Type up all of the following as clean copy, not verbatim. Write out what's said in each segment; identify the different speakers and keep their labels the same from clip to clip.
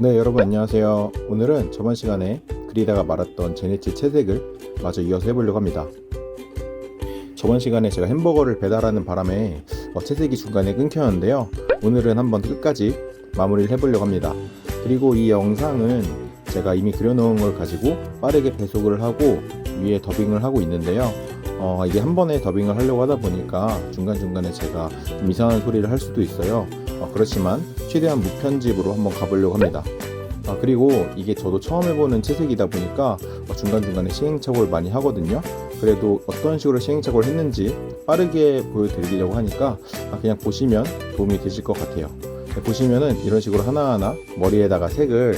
Speaker 1: 네, 여러분 안녕하세요. 오늘은 저번 시간에 그리다가 말았던 제네치 채색을 마저 이어서 해보려고 합니다. 저번 시간에 제가 햄버거를 배달하는 바람에 채색이 중간에 끊겼는데요. 오늘은 한번 끝까지 마무리를 해보려고 합니다. 그리고 이 영상은 제가 이미 그려놓은 걸 가지고 빠르게 배속을 하고 위에 더빙을 하고 있는데요. 이게 한 번에 더빙을 하려고 하다 보니까 중간중간에 제가 좀 이상한 소리를 할 수도 있어요. 그렇지만 최대한 무편집으로 한번 가보려고 합니다. 그리고 이게 저도 처음 해보는 채색이다 보니까 중간중간에 시행착오를 많이 하거든요. 그래도 어떤 식으로 시행착오를 했는지 빠르게 보여드리려고 하니까 그냥 보시면 도움이 되실 것 같아요. 보시면은 이런 식으로 하나하나 머리에다가 색을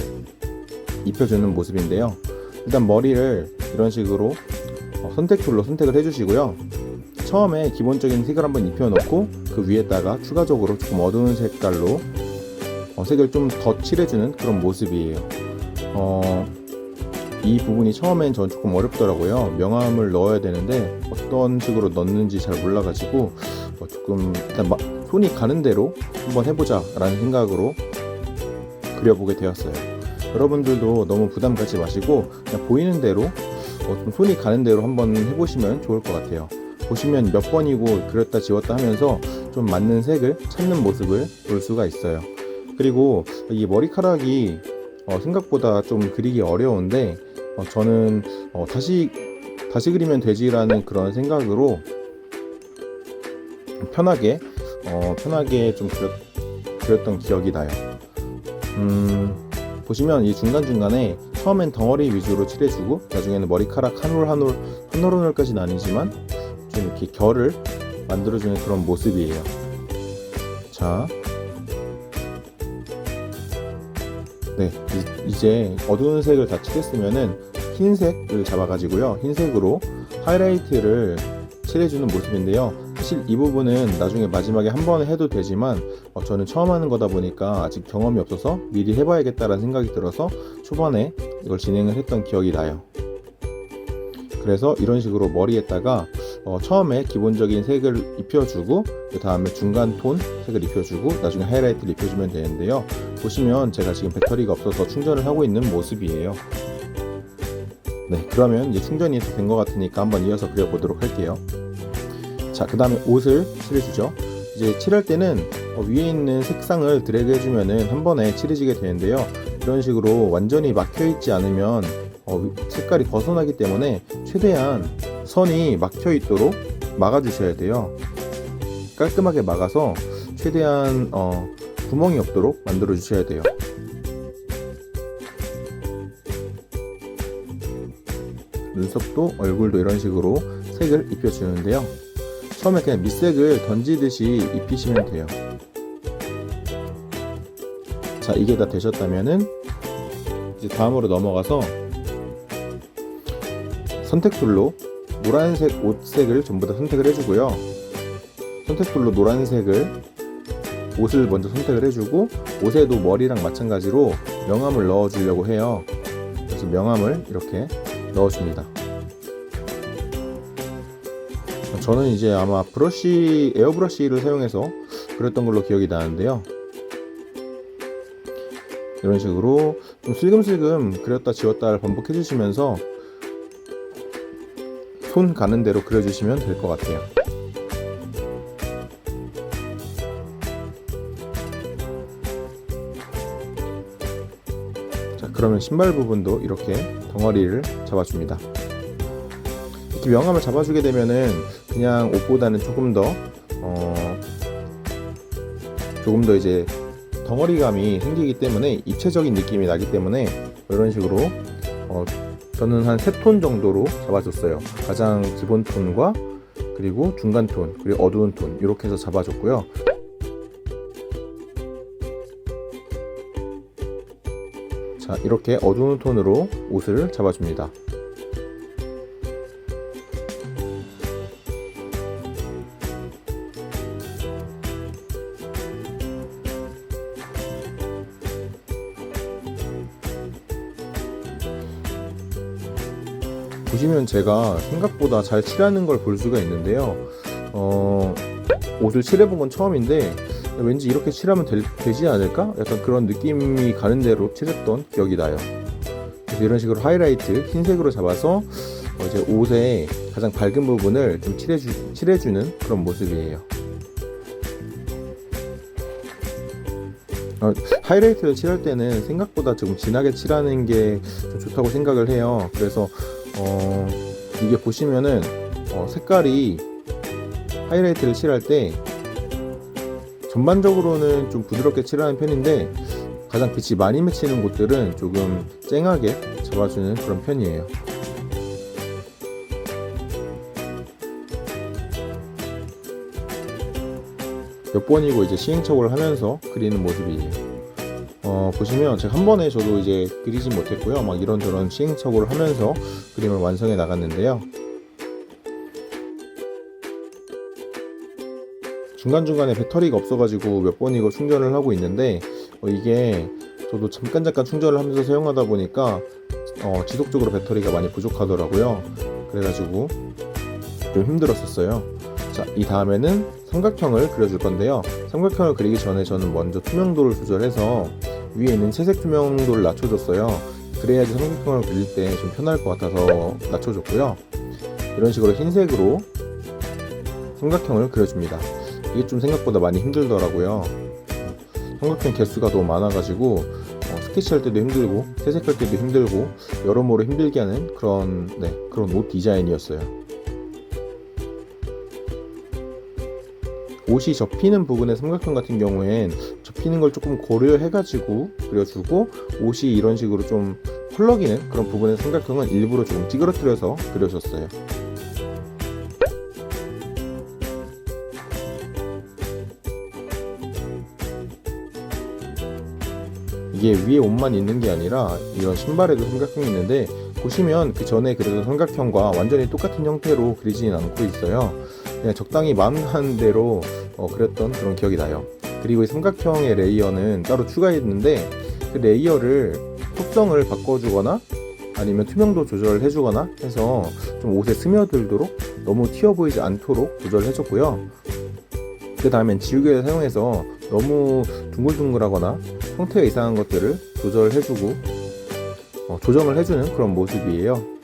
Speaker 1: 입혀주는 모습인데요. 일단 머리를 이런 식으로 선택 툴로 선택을 해주시고요. 처음에 기본적인 색을 한번 입혀놓고 그 위에다가 추가적으로 조금 어두운 색깔로 색을 좀 더 칠해주는 그런 모습이에요. 이 부분이 처음엔 전 조금 어렵더라고요. 명암을 넣어야 되는데 어떤 식으로 넣는지 잘 몰라가지고 조금 일단 손이 가는 대로 한번 해보자 라는 생각으로 그려보게 되었어요. 여러분들도 너무 부담 갖지 마시고 그냥 보이는 대로 좀 손이 가는 대로 한번 해보시면 좋을 것 같아요. 보시면 몇 번이고 그렸다 지웠다 하면서 좀 맞는 색을 찾는 모습을 볼 수가 있어요. 그리고 이 머리카락이 생각보다 좀 그리기 어려운데 저는 다시 그리면 되지라는 그런 생각으로 편하게 좀 그렸던 기억이 나요. 보시면 이 중간중간에 처음엔 덩어리 위주로 칠해주고 나중에는 머리카락 한 올 한 올까지는 아니지만 좀 이렇게 결을 만들어주는 그런 모습이에요. 자, 네, 이제 어두운 색을 다 칠했으면은 흰색을 잡아가지고요. 흰색으로 하이라이트를 칠해주는 모습인데요. 사실 이 부분은 나중에 마지막에 한 번에 해도 되지만 저는 처음 하는 거다 보니까 아직 경험이 없어서 미리 해봐야겠다라는 생각이 들어서 초반에 이걸 진행을 했던 기억이 나요. 그래서 이런 식으로 머리에다가 처음에 기본적인 색을 입혀주고 그 다음에 중간 톤 색을 입혀주고 나중에 하이라이트를 입혀주면 되는데요. 보시면 제가 지금 배터리가 없어서 충전을 하고 있는 모습이에요. 네, 그러면 이제 충전이 된 것 같으니까 한번 이어서 그려보도록 할게요. 자, 그 다음에 옷을 칠해주죠. 이제 칠할 때는 위에 있는 색상을 드래그 해주면은 한 번에 칠해지게 되는데요. 이런 식으로 완전히 막혀있지 않으면 색깔이 벗어나기 때문에 최대한 선이 막혀 있도록 막아주셔야 돼요. 깔끔하게 막아서 최대한 구멍이 없도록 만들어 주셔야 돼요. 눈썹도 얼굴도 이런 식으로 색을 입혀 주는데요. 처음에 그냥 밑색을 던지듯이 입히시면 돼요. 자, 이게 다 되셨다면은 이제 다음으로 넘어가서 선택 툴로 노란색 옷색을 전부 다 선택을 해주고요. 선택 툴로 노란색을 옷을 먼저 선택을 해주고 옷에도 머리랑 마찬가지로 명암을 넣어주려고 해요. 그래서 명암을 이렇게 넣어줍니다. 저는 이제 아마 에어브러쉬를 사용해서 그렸던 걸로 기억이 나는데요. 이런 식으로 좀 슬금슬금 그렸다 지웠다를 반복해 주시면서 손 가는 대로 그려주시면 될 것 같아요. 자, 그러면 신발 부분도 이렇게 덩어리를 잡아줍니다. 이렇게 명암을 잡아주게 되면은 그냥 옷보다는 조금 더 이제 덩어리감이 생기기 때문에 입체적인 느낌이 나기 때문에 이런 식으로 저는 한 3톤 정도로 잡아줬어요. 가장 기본 톤과 그리고 중간 톤 그리고 어두운 톤 이렇게 해서 잡아줬고요. 자, 이렇게 어두운 톤으로 옷을 잡아줍니다. 보시면 제가 생각보다 잘 칠하는 걸 볼 수가 있는데요. 옷을 칠해본 건 처음인데 왠지 이렇게 칠하면 되지 않을까? 약간 그런 느낌이 가는 대로 칠했던 기억이 나요. 그래서 이런 식으로 하이라이트 흰색으로 잡아서 이제 옷의 가장 밝은 부분을 좀 칠해주는 그런 모습이에요. 하이라이트를 칠할 때는 생각보다 조금 진하게 칠하는 게 좀 좋다고 생각을 해요. 그래서 이게 보시면은 색깔이 하이라이트를 칠할 때 전반적으로는 좀 부드럽게 칠하는 편인데 가장 빛이 많이 맺히는 곳들은 조금 쨍하게 잡아주는 그런 편이에요. 몇 번이고 이제 시행착오를 하면서 그리는 모습이에요. 보시면 제가 한 번에 저도 이제 그리진 못했고요. 막 이런저런 시행착오를 하면서 그림을 완성해 나갔는데요. 중간중간에 배터리가 없어가지고 몇 번이고 충전을 하고 있는데 이게 저도 잠깐 충전을 하면서 사용하다 보니까 지속적으로 배터리가 많이 부족하더라고요. 그래가지고 좀 힘들었었어요. 자, 이 다음에는 삼각형을 그려줄 건데요. 삼각형을 그리기 전에 저는 먼저 투명도를 조절해서 위에 있는 채색 투명도를 낮춰줬어요. 그래야지 삼각형을 그릴 때 좀 편할 것 같아서 낮춰줬고요. 이런 식으로 흰색으로 삼각형을 그려줍니다. 이게 좀 생각보다 많이 힘들더라고요. 삼각형 개수가 너무 많아가지고 스케치할 때도 힘들고 채색할 때도 힘들고 여러모로 힘들게 하는 그런 옷 디자인이었어요. 옷이 접히는 부분의 삼각형 같은 경우엔 접히는 걸 조금 고려해가지고 그려주고, 옷이 이런 식으로 좀 펄럭이는 그런 부분의 삼각형은 일부러 조금 찌그러뜨려서 그려줬어요. 이게 위에 옷만 있는 게 아니라 이런 신발에도 삼각형이 있는데, 보시면 그 전에 그려던 삼각형과 완전히 똑같은 형태로 그리지는 않고 있어요. 그냥 적당히 마음 가는 대로 그렸던 그런 기억이 나요. 그리고 이 삼각형의 레이어는 따로 추가했는데, 그 레이어를 속성을 바꿔주거나 아니면 투명도 조절을 해주거나 해서 좀 옷에 스며들도록 너무 튀어 보이지 않도록 조절을 해줬고요. 그 다음엔 지우개를 사용해서 너무 둥글둥글하거나 형태가 이상한 것들을 조절해주고 조정을 해주는 그런 모습이에요.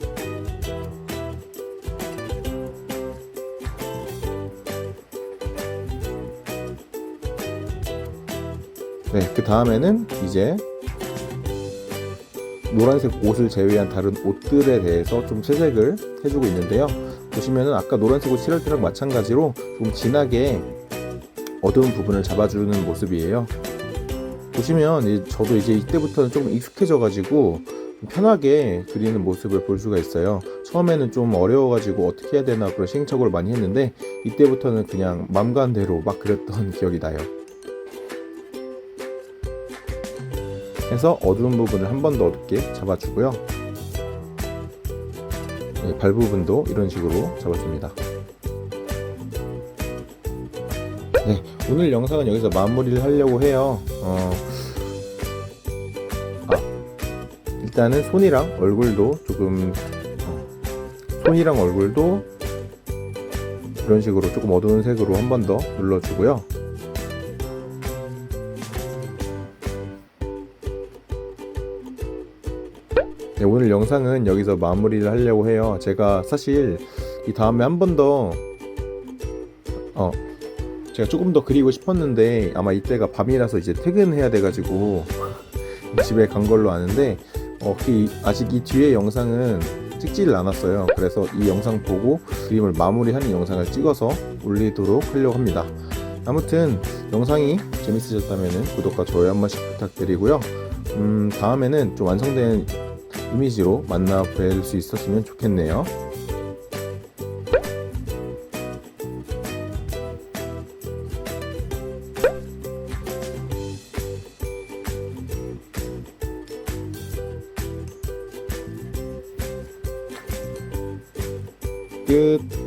Speaker 1: 네, 그 다음에는 이제 노란색 옷을 제외한 다른 옷들에 대해서 좀 채색을 해주고 있는데요. 보시면은 아까 노란색 옷 칠할 때랑 마찬가지로 좀 진하게 어두운 부분을 잡아주는 모습이에요. 보시면 저도 이제 이때부터는 좀 익숙해져 가지고 편하게 그리는 모습을 볼 수가 있어요. 처음에는 좀 어려워가지고 어떻게 해야 되나 그런 시행착오를 많이 했는데, 이때부터는 그냥 맘 가는 대로 막 그렸던 기억이 나요. 해서 어두운 부분을 한 번 더 어둡게 잡아주고요. 네, 발 부분도 이런 식으로 잡아줍니다. 네, 오늘 영상은 여기서 마무리를 하려고 해요. 일단은 손이랑 얼굴도 조금 손이랑 얼굴도 이런 식으로 조금 어두운 색으로 한 번 더 눌러주고요. 네, 오늘 영상은 여기서 마무리를 하려고 해요. 제가 사실 이 다음에 한 번 더 제가 조금 더 그리고 싶었는데, 아마 이때가 밤이라서 이제 퇴근해야 돼가지고 집에 간 걸로 아는데, 아직 이 뒤에 영상은 찍지를 않았어요. 그래서 이 영상 보고 그림을 마무리하는 영상을 찍어서 올리도록 하려고 합니다. 아무튼 영상이 재밌으셨다면 구독과 좋아요 한 번씩 부탁드리고요. 다음에는 좀 완성된 이미지로 만나 뵐 수 있었으면 좋겠네요. 끝.